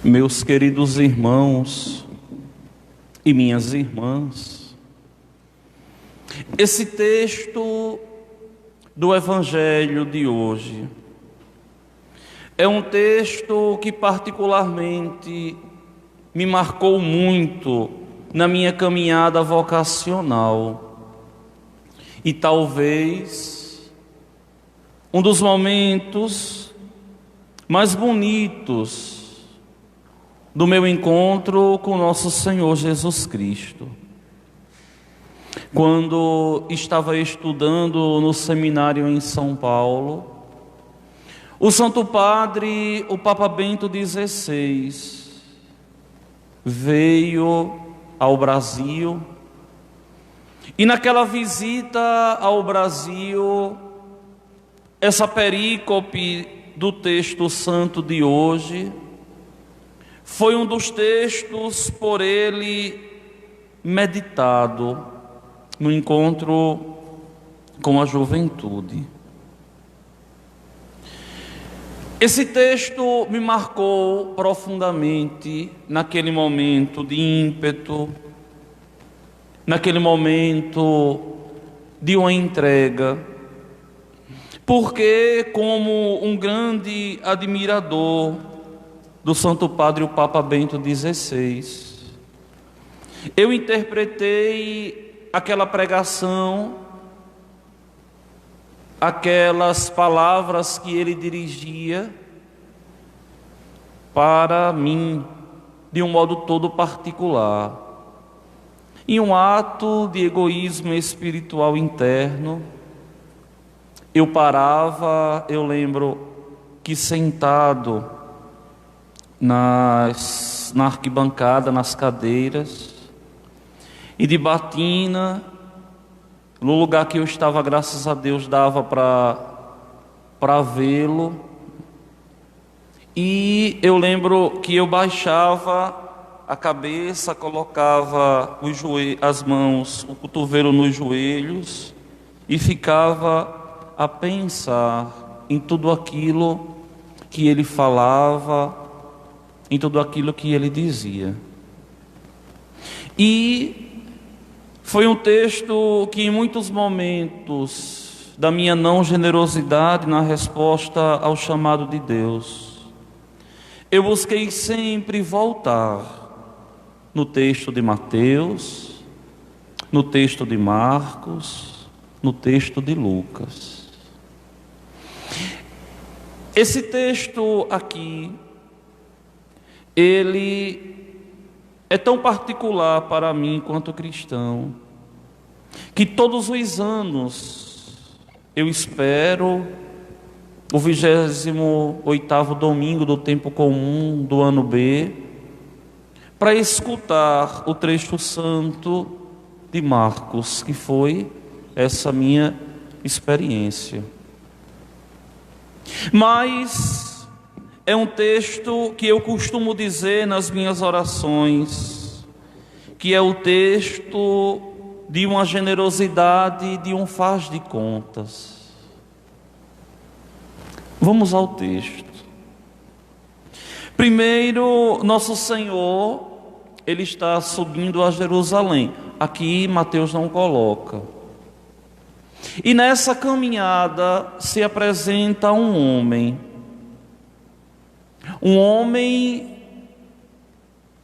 Meus queridos irmãos e minhas irmãs, esse texto do Evangelho de hoje é um texto que particularmente me marcou muito na minha caminhada vocacional e talvez um dos momentos mais bonitos do meu encontro com nosso Senhor Jesus Cristo. Quando estava estudando no seminário em São Paulo, o Santo Padre, o Papa Bento XVI, veio ao Brasil e naquela visita ao Brasil, essa perícope do texto santo de hoje foi um dos textos por ele meditado no encontro com a juventude. Esse texto me marcou profundamente naquele momento de ímpeto, naquele momento de uma entrega, porque como um grande admirador do Santo Padre, o Papa Bento XVI, eu interpretei aquela pregação, aquelas palavras que ele dirigia para mim, de um modo todo particular, em um ato de egoísmo espiritual interno. Eu parava, eu lembro que sentado na arquibancada, nas cadeiras, e de batina, no lugar que eu estava, graças a Deus, dava para vê-lo. E eu lembro que eu baixava a cabeça, colocava as mãos, o cotovelo nos joelhos e ficava a pensar em tudo aquilo que ele falava, em tudo aquilo que ele dizia. E foi um texto que em muitos momentos da minha não generosidade na resposta ao chamado de Deus, eu busquei sempre voltar no texto de Mateus, no texto de Marcos, no texto de Lucas. Esse texto aqui, ele é tão particular para mim quanto cristão, que todos os anos eu espero o 28º domingo do tempo comum do ano B, para escutar o trecho santo de Marcos, que foi essa minha experiência. Mas é um texto que eu costumo dizer nas minhas orações, que é o texto de uma generosidade, de um faz de contas. Vamos ao texto. Primeiro, nosso Senhor, ele está subindo a Jerusalém. Aqui Mateus não coloca. E nessa caminhada se apresenta um homem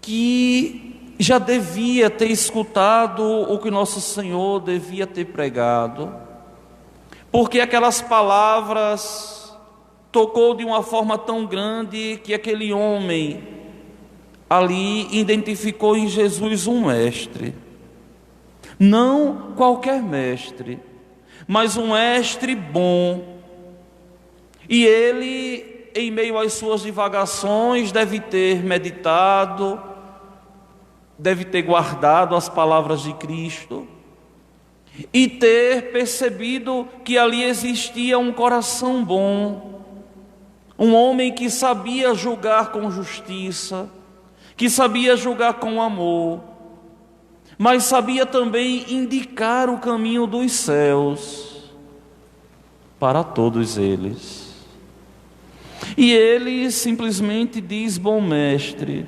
que já devia ter escutado o que nosso Senhor devia ter pregado, porque aquelas palavras tocou de uma forma tão grande que aquele homem ali identificou em Jesus um mestre, não qualquer mestre, mas um mestre bom. E ele, em meio às suas divagações, deve ter meditado, deve ter guardado as palavras de Cristo e ter percebido que ali existia um coração bom, um homem que sabia julgar com justiça, que sabia julgar com amor, mas sabia também indicar o caminho dos céus para todos eles. E ele simplesmente diz: bom mestre,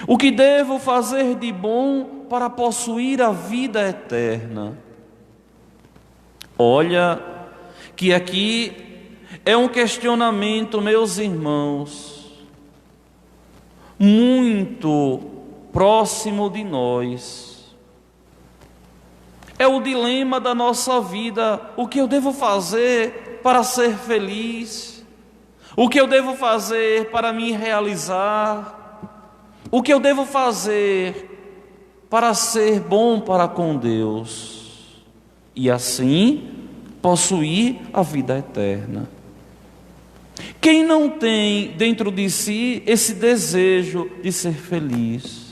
o que devo fazer de bom para possuir a vida eterna? Olha, que aqui é um questionamento, meus irmãos, muito próximo de nós. É o dilema da nossa vida: o que eu devo fazer para ser feliz? O que eu devo fazer para me realizar? O que eu devo fazer para ser bom para com Deus e assim possuir a vida eterna? Quem não tem dentro de si esse desejo de ser feliz?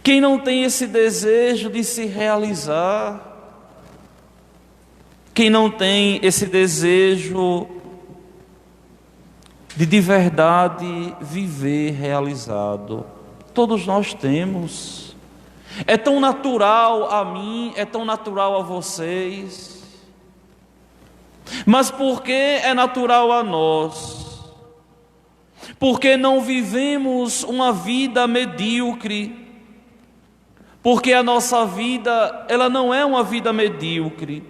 Quem não tem esse desejo de se realizar? Quem não tem esse desejo de verdade viver realizado? Todos nós temos. É tão natural a mim, é tão natural a vocês. Mas por que é natural a nós? Porque não vivemos uma vida medíocre. Porque a nossa vida, ela não é uma vida medíocre,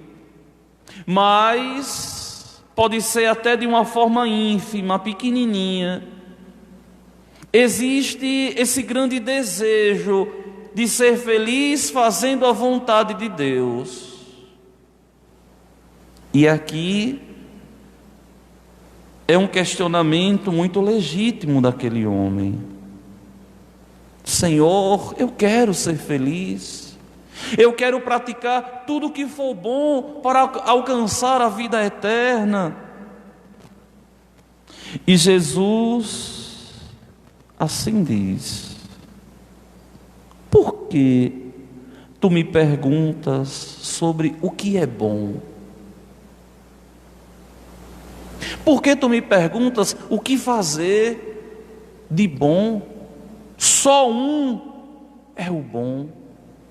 mas pode ser até de uma forma ínfima, pequenininha. Existe esse grande desejo de ser feliz fazendo a vontade de Deus. E aqui é um questionamento muito legítimo daquele homem. Senhor, eu quero ser feliz, eu quero praticar tudo o que for bom para alcançar a vida eterna. E Jesus assim diz: por que tu me perguntas sobre o que é bom? Por que tu me perguntas o que fazer de bom? Só um é o bom,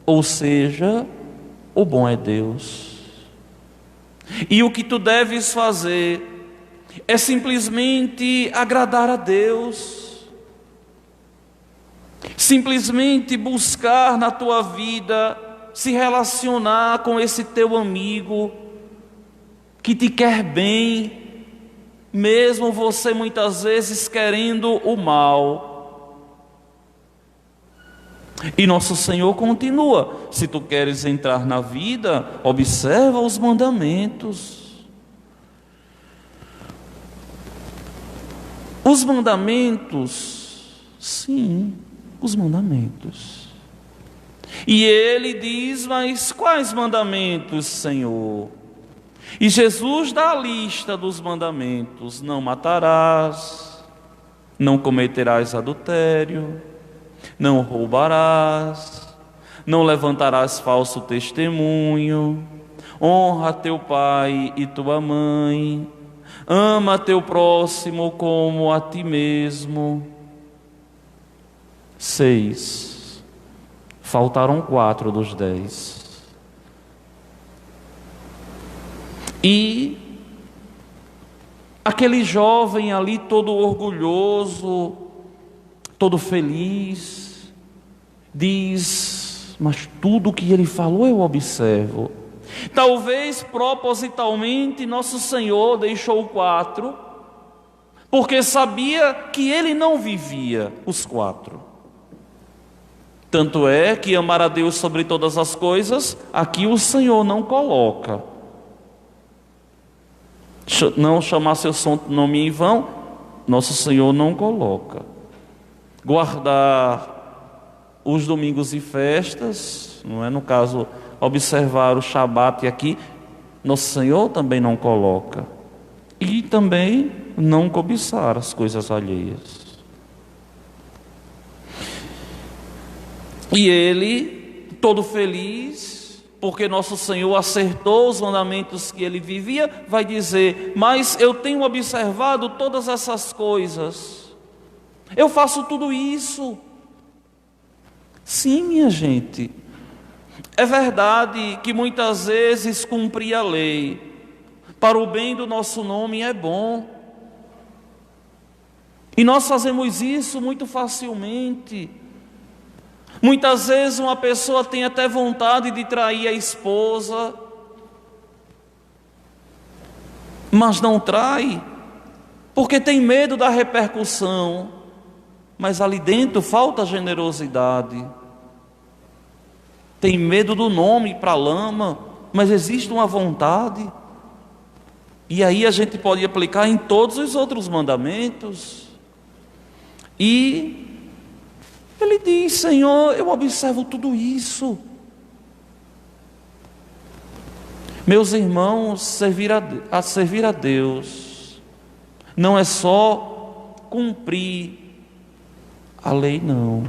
ou seja, o bom é Deus. E o que tu deves fazer é simplesmente agradar a Deus, simplesmente buscar na tua vida se relacionar com esse teu amigo que te quer bem, mesmo você muitas vezes querendo o mal. E nosso Senhor continua: se tu queres entrar na vida, observa os mandamentos. Os mandamentos, sim, os mandamentos. E ele diz: mas quais mandamentos, Senhor? E Jesus dá a lista dos mandamentos: não matarás, não cometerás adultério, não roubarás, não levantarás falso testemunho, honra teu pai e tua mãe, ama teu próximo como a ti mesmo. 6. Faltaram 4 dos 10. E aquele jovem ali todo orgulhoso, todo feliz, diz: mas tudo o que ele falou eu observo. Talvez propositalmente nosso Senhor deixou 4, porque sabia que ele não vivia os 4. Tanto é que amar a Deus sobre todas as coisas, aqui o Senhor não coloca. Não chamar seu santo nome em vão, nosso Senhor não coloca. Guardar os domingos e festas, não é? No caso, observar o Shabat aqui, nosso Senhor também não coloca. E também não cobiçar as coisas alheias. E ele, todo feliz, porque nosso Senhor acertou os mandamentos que ele vivia, vai dizer: mas eu tenho observado todas essas coisas, eu faço tudo isso. Sim, minha gente, é verdade que muitas vezes cumprir a lei para o bem do nosso nome é bom, E nós fazemos isso muito facilmente. Muitas vezes uma pessoa tem até vontade de trair a esposa, mas não trai, porque tem medo da repercussão, mas ali dentro falta generosidade. Tem medo do nome para a lama, mas existe uma vontade. E aí a gente pode aplicar em todos os outros mandamentos. E ele diz: Senhor, eu observo tudo isso. Meus irmãos, servir a Deus não é só cumprir a lei, não.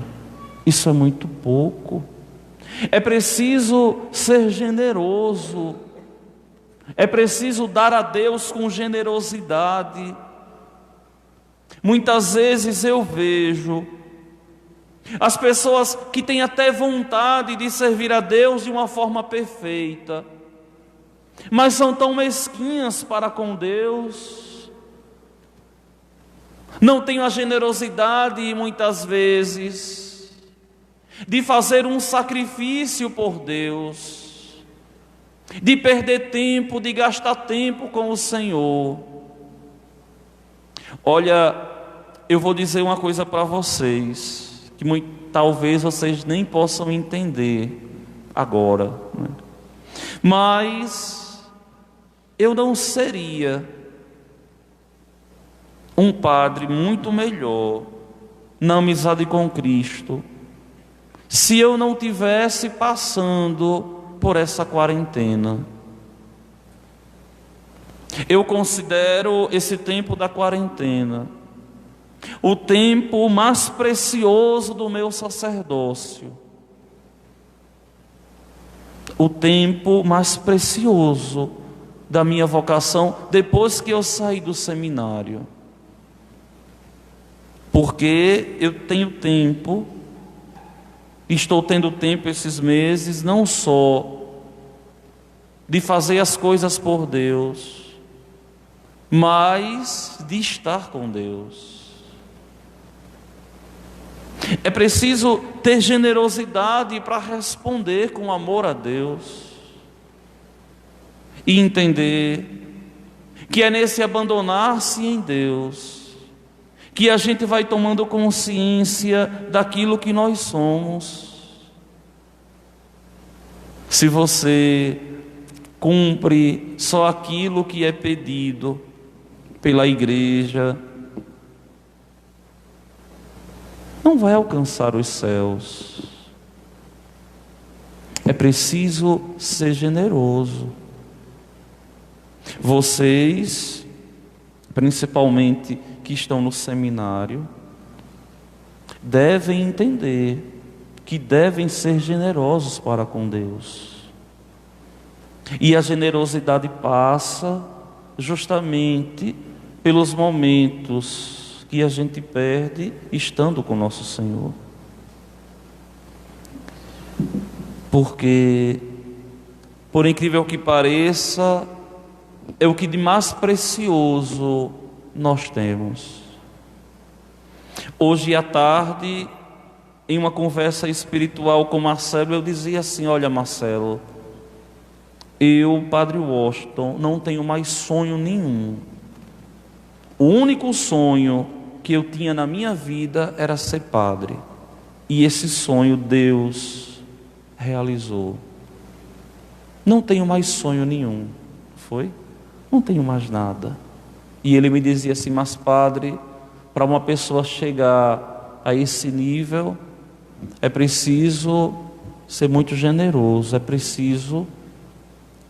Isso é muito pouco. É preciso ser generoso. É preciso dar a Deus com generosidade. Muitas vezes eu vejo as pessoas que têm até vontade de servir a Deus de uma forma perfeita, mas são tão mesquinhas para com Deus, não têm a generosidade muitas vezes de fazer um sacrifício por Deus, de perder tempo, de gastar tempo com o Senhor. Olha, eu vou dizer uma coisa para vocês, que talvez vocês nem possam entender agora, né? Mas eu não seria um padre muito melhor na amizade com Cristo se eu não tivesse passando por essa quarentena. Eu considero esse tempo da quarentena o tempo mais precioso do meu sacerdócio, o tempo mais precioso da minha vocação depois que eu saí do seminário, porque eu tenho tempo, estou tendo tempo esses meses, não só de fazer as coisas por Deus, mas de estar com Deus. É preciso ter generosidade para responder com amor a Deus e entender que é nesse abandonar-se em Deus que a gente vai tomando consciência daquilo que nós somos. Se você cumpre só aquilo que é pedido pela igreja, não vai alcançar os céus. É preciso ser generoso. Vocês, principalmente que estão no seminário, devem entender que devem ser generosos para com Deus. E a generosidade passa justamente pelos momentos que a gente perde estando com nosso Senhor. Porque, por incrível que pareça, é o que de mais precioso nós temos. Hoje à tarde, em uma conversa espiritual com Marcelo, eu dizia assim: olha, Marcelo, eu, Padre Washington, não tenho mais sonho nenhum. O único sonho que eu tinha na minha vida era ser padre, e esse sonho Deus realizou. Não tenho mais sonho nenhum. Foi? Não tenho mais nada. E ele me dizia assim: mas padre, para uma pessoa chegar a esse nível, é preciso ser muito generoso, é preciso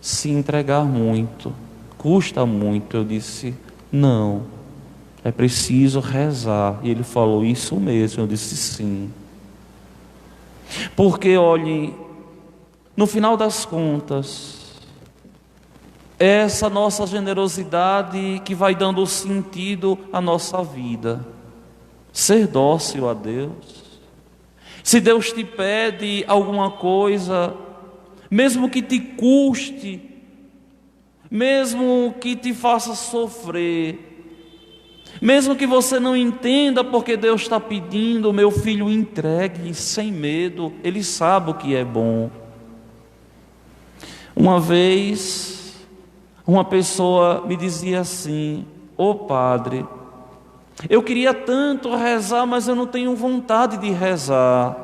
se entregar muito, custa muito. Eu disse: não, é preciso rezar. E ele falou: isso mesmo. Eu disse: sim. Porque, olhem, no final das contas, é essa nossa generosidade que vai dando sentido à nossa vida. Ser dócil a Deus. Se Deus te pede alguma coisa, mesmo que te custe, mesmo que te faça sofrer, Mesmo que você não entenda porque Deus está pedindo, meu filho, entregue sem medo, Ele sabe o que é bom. Uma vez, uma pessoa me dizia assim: ô padre, eu queria tanto rezar, mas eu não tenho vontade de rezar.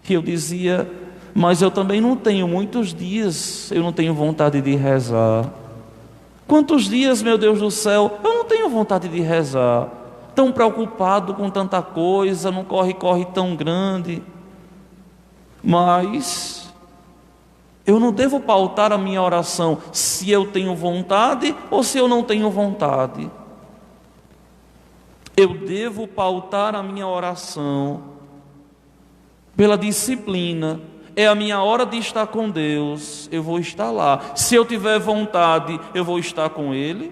E eu dizia: mas eu também não tenho muitos dias, eu não tenho vontade de rezar. Quantos dias, meu Deus do céu, eu não tenho vontade de rezar. Tão preocupado com tanta coisa, num corre-corre tão grande. Mas eu não devo pautar a minha oração se eu tenho vontade ou se eu não tenho vontade. Eu devo pautar a minha oração pela disciplina. É a minha hora de estar com Deus, eu vou estar lá. Se eu tiver vontade, eu vou estar com Ele.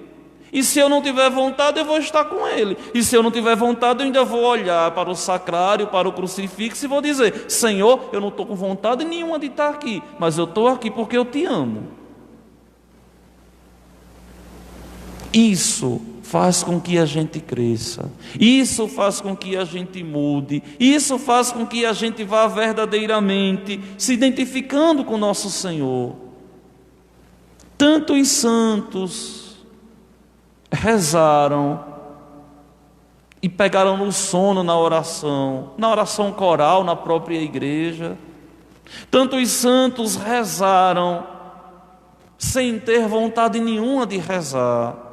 E se eu não tiver vontade, eu vou estar com Ele. E se eu não tiver vontade, eu ainda vou olhar para o sacrário, para o crucifixo e vou dizer: Senhor, eu não estou com vontade nenhuma de estar aqui, mas eu estou aqui porque eu te amo. Isso faz com que a gente cresça, isso faz com que a gente mude, isso faz com que a gente vá verdadeiramente se identificando com nosso Senhor. Tantos santos rezaram e pegaram no sono na oração coral na própria igreja. Tantos santos rezaram sem ter vontade nenhuma de rezar.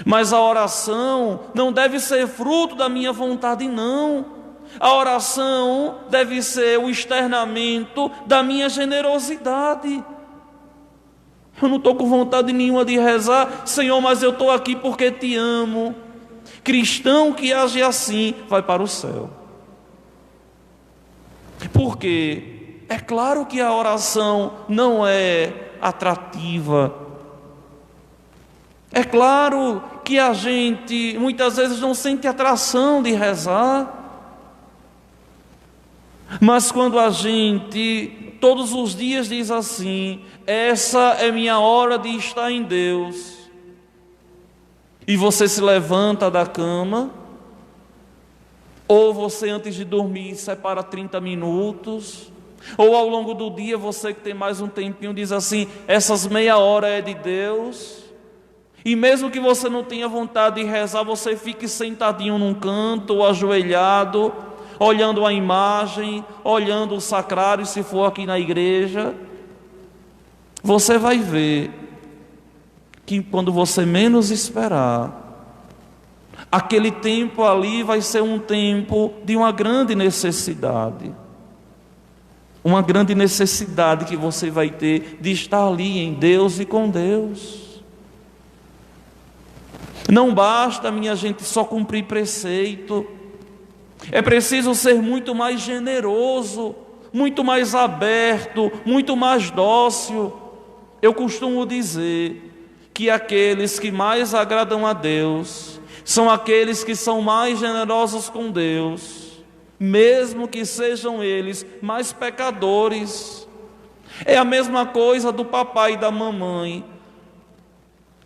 Mas a oração não deve ser fruto da minha vontade, não. A oração deve ser o externamento da minha generosidade. Eu não estou com vontade nenhuma de rezar, Senhor, mas eu estou aqui porque te amo. Cristão que age assim vai para o céu. Porque é claro que a oração não é atrativa. É claro que a gente muitas vezes não sente atração de rezar, mas quando a gente todos os dias diz assim: essa é minha hora de estar em Deus, e você se levanta da cama, ou você antes de dormir separa 30 minutos, ou ao longo do dia você que tem mais um tempinho diz assim: essas meia hora é de Deus. E mesmo que você não tenha vontade de rezar, você fique sentadinho num canto, ou ajoelhado, olhando a imagem, olhando o sacrário, se for aqui na igreja. Você vai ver que quando você menos esperar, aquele tempo ali vai ser um tempo de uma grande necessidade. Uma grande necessidade que você vai ter de estar ali em Deus e com Deus. Não basta, minha gente, só cumprir preceito. É preciso ser muito mais generoso, muito mais aberto, muito mais dócil. Eu costumo dizer que aqueles que mais agradam a Deus são aqueles que são mais generosos com Deus, mesmo que sejam eles mais pecadores. É a mesma coisa do papai e da mamãe.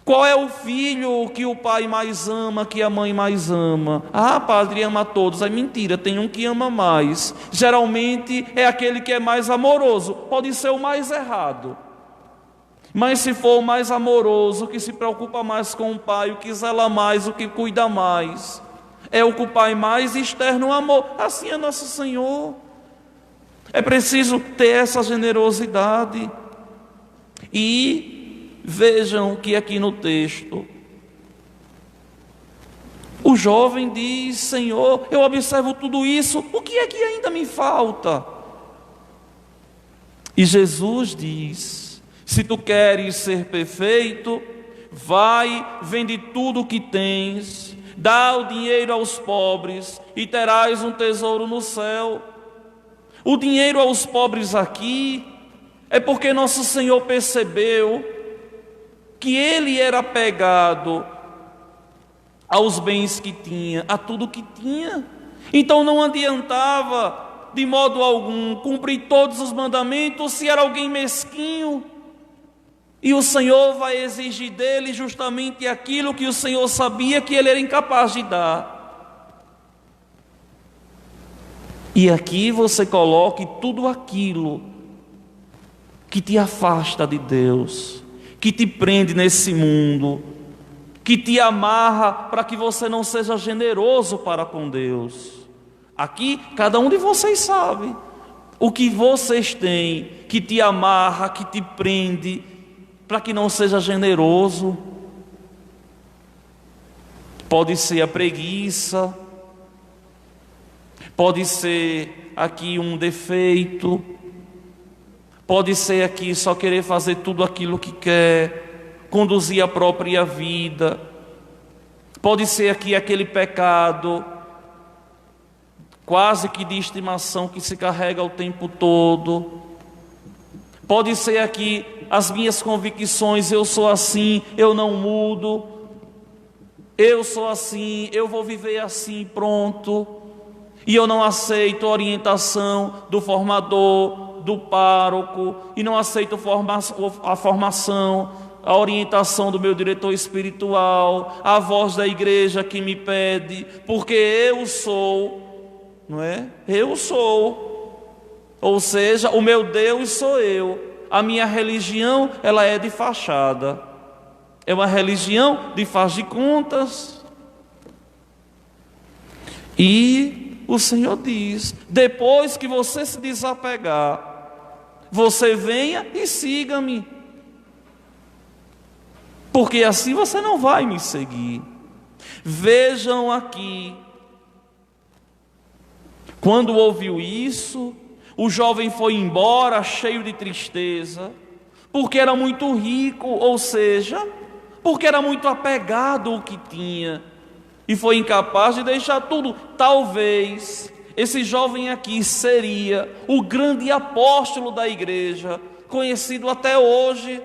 Qual é o filho que o pai mais ama, que a mãe mais ama? Ah, padre, ama a todos. É mentira, tem um que ama mais. Geralmente é aquele que é mais amoroso. Pode ser o mais errado. Mas se for o mais amoroso, o que se preocupa mais com o pai, o que zela mais, o que cuida mais, é o que o pai mais externa o amor. Assim é nosso Senhor. É preciso ter essa generosidade. E vejam que aqui no texto, o jovem diz: Senhor, eu observo tudo isso, o que é que ainda me falta? E Jesus diz: se tu queres ser perfeito, vai, vende tudo o que tens, dá o dinheiro aos pobres e terás um tesouro no céu. O dinheiro aos pobres aqui é porque nosso Senhor percebeu que ele era apegado aos bens que tinha, a tudo que tinha. Então não adiantava de modo algum cumprir todos os mandamentos se era alguém mesquinho. E o Senhor vai exigir dele justamente aquilo que o Senhor sabia que ele era incapaz de dar. E aqui você coloque tudo aquilo que te afasta de Deus, que te prende nesse mundo, que te amarra para que você não seja generoso para com Deus. Aqui, cada um de vocês sabe o que vocês têm que te amarra, que te prende, para que não seja generoso. Pode ser a preguiça, pode ser aqui um defeito, pode ser aqui só querer fazer tudo aquilo que quer, conduzir a própria vida, pode ser aqui aquele pecado quase que de estimação que se carrega o tempo todo, pode ser aqui as minhas convicções: eu sou assim, eu não mudo, eu sou assim, eu vou viver assim, pronto. E eu não aceito a orientação do formador, do pároco, e não aceito a formação, a orientação do meu diretor espiritual, a voz da igreja que me pede, porque eu sou, não é? Eu sou. Ou seja, o meu Deus sou eu. A minha religião, ela é de fachada. É uma religião de faz de contas. E o Senhor diz: depois que você se desapegar, você venha e siga-me, porque assim você não vai me seguir. Vejam aqui, quando ouviu isso, o jovem foi embora cheio de tristeza, porque era muito rico, ou seja, porque era muito apegado ao que tinha, e foi incapaz de deixar tudo. Talvez esse jovem aqui seria o grande apóstolo da igreja, conhecido até hoje.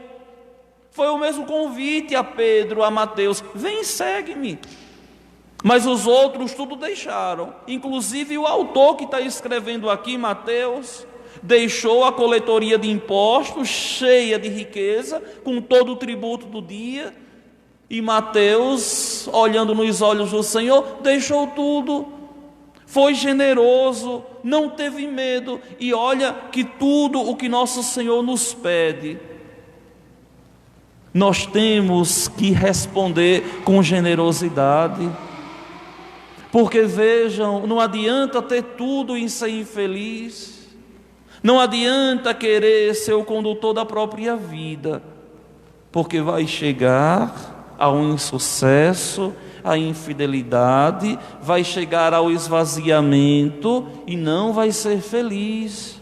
Foi o mesmo convite a Pedro, a Mateus: vem, segue-me. Mas os outros tudo deixaram, inclusive o autor que está escrevendo aqui, Mateus, deixou a coletoria de impostos cheia de riqueza, com todo o tributo do dia. E Mateus, olhando nos olhos do Senhor, deixou tudo, foi generoso, não teve medo. E olha que tudo o que nosso Senhor nos pede, nós temos que responder com generosidade. Porque vejam, não adianta ter tudo e ser infeliz, não adianta querer ser o condutor da própria vida, porque vai chegar ao insucesso, à infidelidade, vai chegar ao esvaziamento e não vai ser feliz.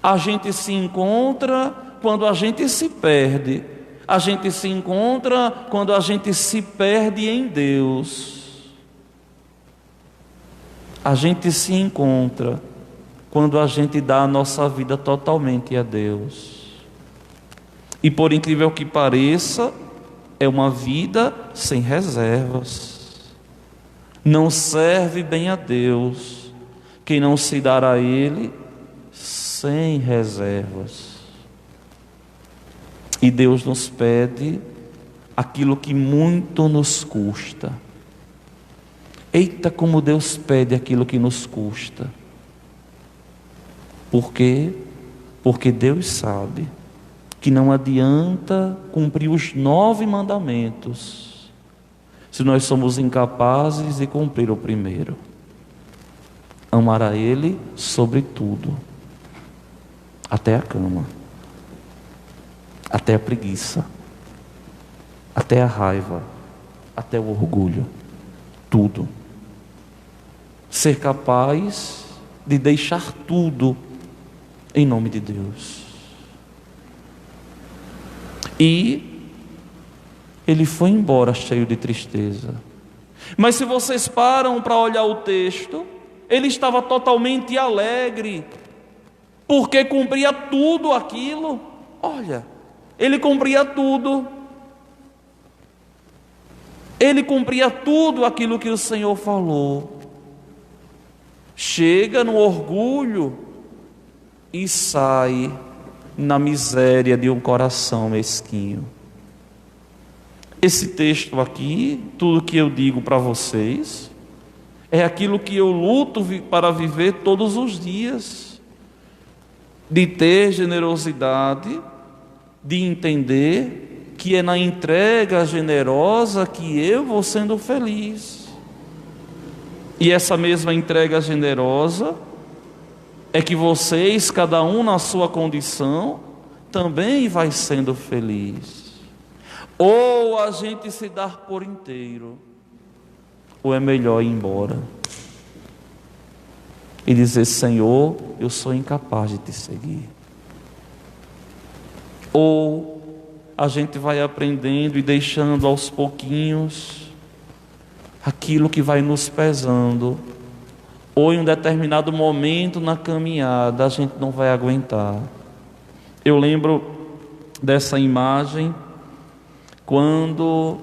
A gente se encontra quando a gente se perde, a gente se encontra quando a gente se perde em Deus. A gente se encontra quando a gente dá a nossa vida totalmente a Deus. E por incrível que pareça, é uma vida sem reservas. Não serve bem a Deus quem não se dar a Ele sem reservas. E Deus nos pede aquilo que muito nos custa. Eita, como Deus pede aquilo que nos custa. Por quê? Porque Deus sabe que não adianta cumprir os 9 mandamentos se nós somos incapazes de cumprir o primeiro: amar a Ele sobre tudo, até a cama, até a preguiça, até a raiva, até o orgulho, tudo. Ser capaz de deixar tudo em nome de Deus. E ele foi embora cheio de tristeza. Mas se vocês param para olhar o texto, ele estava totalmente alegre, porque cumpria tudo aquilo. Olha, ele cumpria tudo. Ele cumpria tudo aquilo que o Senhor falou. Chega no orgulho e sai na miséria de um coração mesquinho. Esse texto aqui, tudo que eu digo para vocês, é aquilo que eu luto para viver todos os dias, de ter generosidade, de entender que é na entrega generosa que eu vou sendo feliz. E essa mesma entrega generosa é que vocês, cada um na sua condição, também vai sendo feliz. Ou a gente se dar por inteiro, ou é melhor ir embora e dizer: Senhor, eu sou incapaz de te seguir. Ou a gente vai aprendendo e deixando aos pouquinhos aquilo que vai nos pesando, ou em um determinado momento na caminhada a gente não vai aguentar. Eu lembro dessa imagem quando,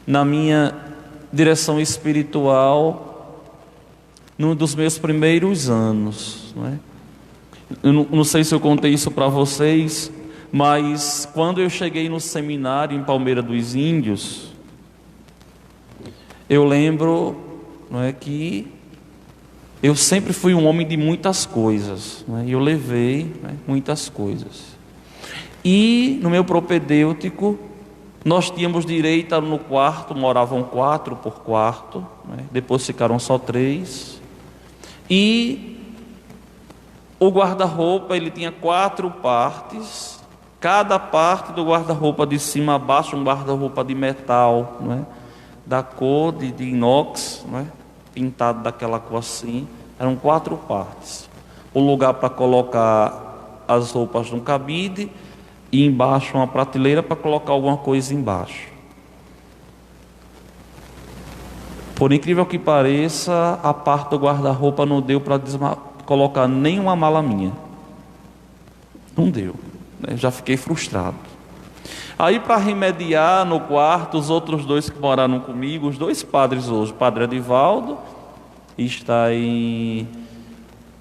na minha direção espiritual, num dos meus primeiros anos, não é? Eu não sei se eu contei isso para vocês, mas quando eu cheguei no seminário em Palmeira dos Índios, eu lembro, não é, que eu sempre fui um homem de muitas coisas, não é? E eu levei, não é, muitas coisas. E no meu propedêutico, nós tínhamos direito no quarto, moravam 4 por quarto, né? Depois ficaram só 3. E o guarda-roupa, ele tinha 4 partes. Cada parte do guarda-roupa, de cima a baixo, um guarda-roupa de metal, não é? Da cor de inox, não é? Pintado daquela cor assim. Eram 4 partes. O lugar para colocar as roupas no cabide, e embaixo uma prateleira para colocar alguma coisa embaixo. Por incrível que pareça, a parte do guarda-roupa não deu para colocar nenhuma mala minha. Não deu, né? Já fiquei frustrado. Aí, para remediar no quarto, os outros 2 que moraram comigo, os 2 padres hoje, o padre Edivaldo, está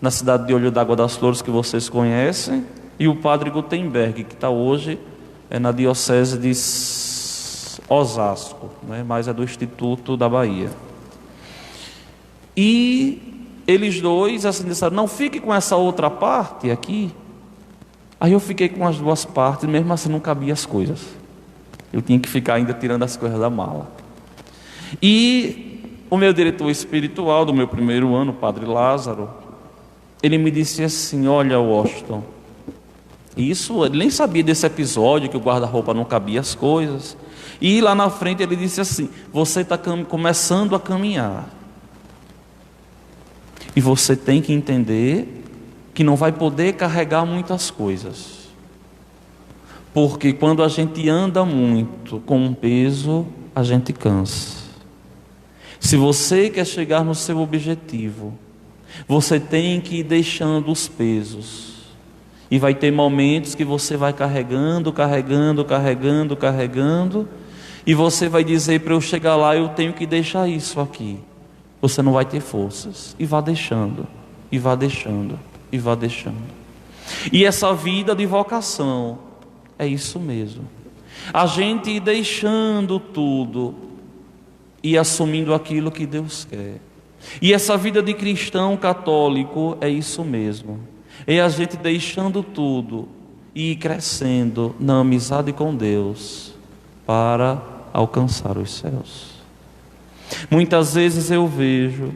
na cidade de Olho d'Água das Flores, que vocês conhecem, e o padre Gutenberg, que está hoje na diocese de Osasco, né? Mas é do Instituto da Bahia. E eles 2 assim disseram: não fique com essa outra parte aqui. Aí eu fiquei com as 2 partes, mesmo assim não cabia as coisas. Eu tinha que ficar ainda tirando as coisas da mala. E o meu diretor espiritual do meu primeiro ano, o padre Lázaro, ele me disse assim: olha, Washington, isso, ele nem sabia desse episódio que o guarda-roupa não cabia as coisas. E lá na frente ele disse assim: você está começando a caminhar, e você tem que entender que não vai poder carregar muitas coisas, porque quando a gente anda muito com um peso, a gente cansa. Se você quer chegar no seu objetivo, você tem que ir deixando os pesos. E vai ter momentos que você vai carregando, e você vai dizer: para eu chegar lá eu tenho que deixar isso aqui. Você não vai ter forças, e vá deixando, e vá deixando, e vá deixando. E essa vida de vocação é isso mesmo, a gente ir deixando tudo e assumindo aquilo que Deus quer. E essa vida de cristão católico é isso mesmo, é a gente deixando tudo e ir crescendo na amizade com Deus para alcançar os céus. Muitas vezes eu vejo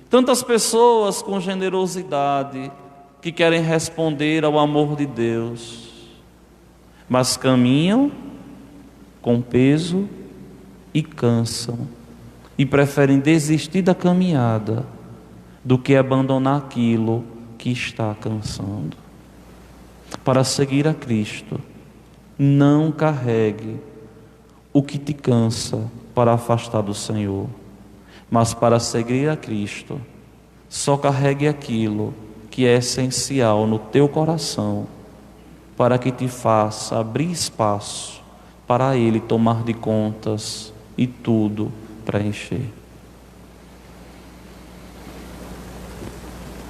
tantas pessoas com generosidade que querem responder ao amor de Deus, mas caminham com peso e cansam, e preferem desistir da caminhada do que abandonar aquilo que está cansando. Para seguir a Cristo, não carregue o que te cansa para afastar do Senhor, mas para seguir a Cristo, só carregue aquilo que é essencial no teu coração, para que te faça abrir espaço para Ele tomar de contas e tudo preencher.